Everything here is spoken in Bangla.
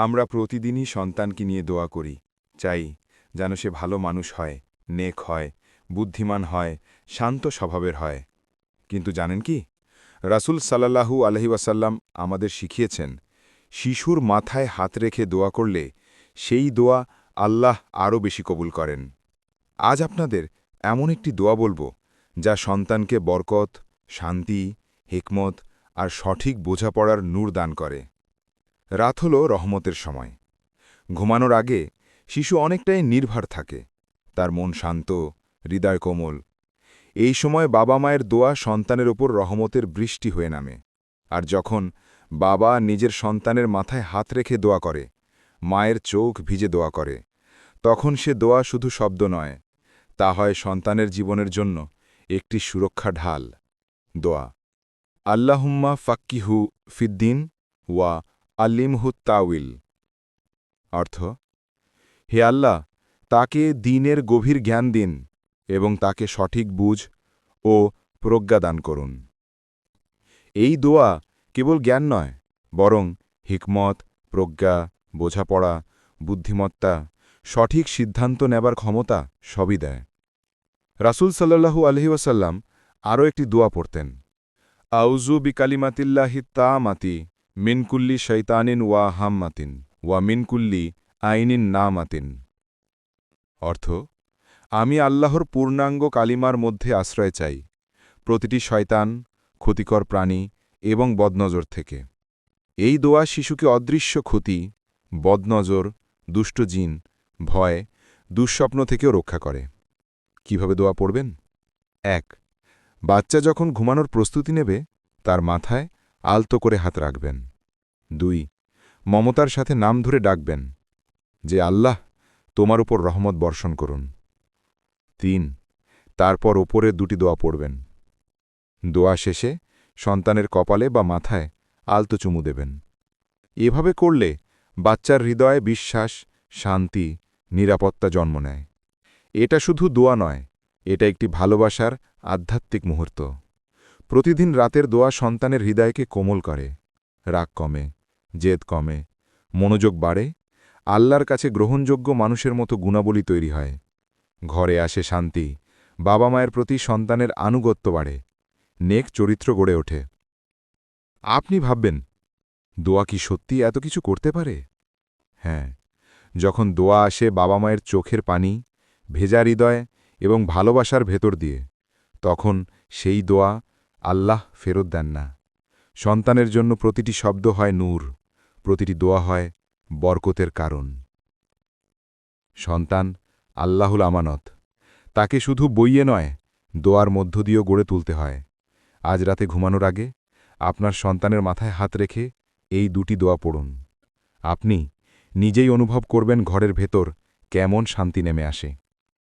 আমরা প্রতিদিনই সন্তানকে নিয়ে দোয়া করি, চাই যেন সে ভালো মানুষ হয়, নেক হয়, বুদ্ধিমান হয়, শান্ত স্বভাবের হয়। কিন্তু জানেন কি, রাসূল সাল্লাল্লাহু আলাইহি ওয়াসাল্লাম আমাদের শিখিয়েছেন, শিশুর মাথায় হাত রেখে দোয়া করলে সেই দোয়া আল্লাহ আরও বেশি কবুল করেন। আজ আপনাদের এমন একটি দোয়া বলবো, যা সন্তানকে বরকত, শান্তি, হিকমত আর সঠিক বোঝাপড়ার নূর দান করে। রাত হল রহমতের সময়। ঘুমানোর আগে শিশু অনেকটাই নির্ভর থাকে, তার মন শান্ত, হৃদয় কোমল। এই সময় বাবা মায়ের দোয়া সন্তানের ওপর রহমতের বৃষ্টি হয়ে নামে। আর যখন বাবা নিজের সন্তানের মাথায় হাত রেখে দোয়া করে, মায়ের চোখ ভিজে দোয়া করে, তখন সে দোয়া শুধু শব্দ নয়, তা হয় সন্তানের জীবনের জন্য একটি সুরক্ষা ঢাল। দোয়া, আল্লাহুম্মা ফাক্কিহু ফিদ্দিন ওয়া আল্লিমহু তাউইল। অর্থ, হে আল্লাহ, তাকে দ্বীনের গভীর জ্ঞান দিন এবং তাকে সঠিক বুঝ ও প্রজ্ঞা দান করুন। এই দোয়া কেবল জ্ঞান নয়, বরং হিকমত, প্রজ্ঞা, বোঝাপড়া, বুদ্ধিমত্তা, সঠিক সিদ্ধান্ত নেবার ক্ষমতা সবই দেয়। রাসূল সাল্লাল্লাহু আলাইহি ওয়াসাল্লাম আরও একটি দোয়া পড়তেন, আউযু বিকালিমাতিল্লাহি তামাতি মিন কুল্লি শৈতানিন ওয়া হাম্মাতিন ওয়া মিন কুল্লি আইনিন নামাতিন। অর্থ, আমি আল্লাহর পূর্ণাঙ্গ কালিমার মধ্যে আশ্রয় চাই, প্রতিটি শয়তান, ক্ষতিকর প্রাণী এবং বদনজর থেকে। এই দোয়া শিশুকে অদৃশ্য ক্ষতি, বদনজর, দুষ্ট জিন, ভয়, দুঃস্বপ্ন থেকেও রক্ষা করে। কিভাবে দোয়া পড়বেন? ১. বাচ্চা যখন ঘুমানোর প্রস্তুতি নেবে, তার মাথায় আলতো করে হাত রাখবেন। ২. মমতার সাথে নাম ধরে ডাকবেন, যে আল্লাহ তোমার উপর রহমত বর্ষণ করুন। ৩. তারপর ওপরে দুটি দোয়া পড়বেন। দোয়া শেষে সন্তানের কপালে বা মাথায় আলতো চুমু দেবেন। এভাবে করলে বাচ্চার হৃদয়ে বিশ্বাস, শান্তি, নিরাপত্তা জন্ম নেয়। এটা শুধু দোয়া নয়, এটা একটি ভালোবাসার আধ্যাত্মিক মুহূর্ত। প্রতিদিন রাতের দোয়া সন্তানের হৃদয়কে কোমল করে, রাগ কমে, জেদ কমে, মনোযোগ বাড়ে, আল্লাহর কাছে গ্রহণযোগ্য মানুষের মতো গুণাবলী তৈরি হয়। ঘরে আসে শান্তি, বাবা মায়ের প্রতি সন্তানের আনুগত্য বাড়ে, নেক চরিত্র গড়ে ওঠে। আপনি ভাববেন, দোয়া কি সত্যি এত কিছু করতে পারে? হ্যাঁ, যখন দোয়া আসে বাবা মায়ের চোখের পানি, ভেজা হৃদয় এবং ভালোবাসার ভেতর দিয়ে, তখন সেই দোয়া আল্লাহ ফেরত দেন না। সন্তানের জন্য প্রতিটি শব্দ হয় নূর, প্রতিটি দোয়া হয় বরকতের কারণ। সন্তান আল্লাহুল আমানত, তাকে শুধু বইয়ে নয়, দোয়ার মধ্য দিয়েও গড়ে তুলতে হয়। আজ রাতে ঘুমানোর আগে আপনার সন্তানের মাথায় হাত রেখে এই দুটি দোয়া পড়ুন। আপনি নিজেই অনুভব করবেন ঘরের ভেতর কেমন শান্তি নেমে আসে।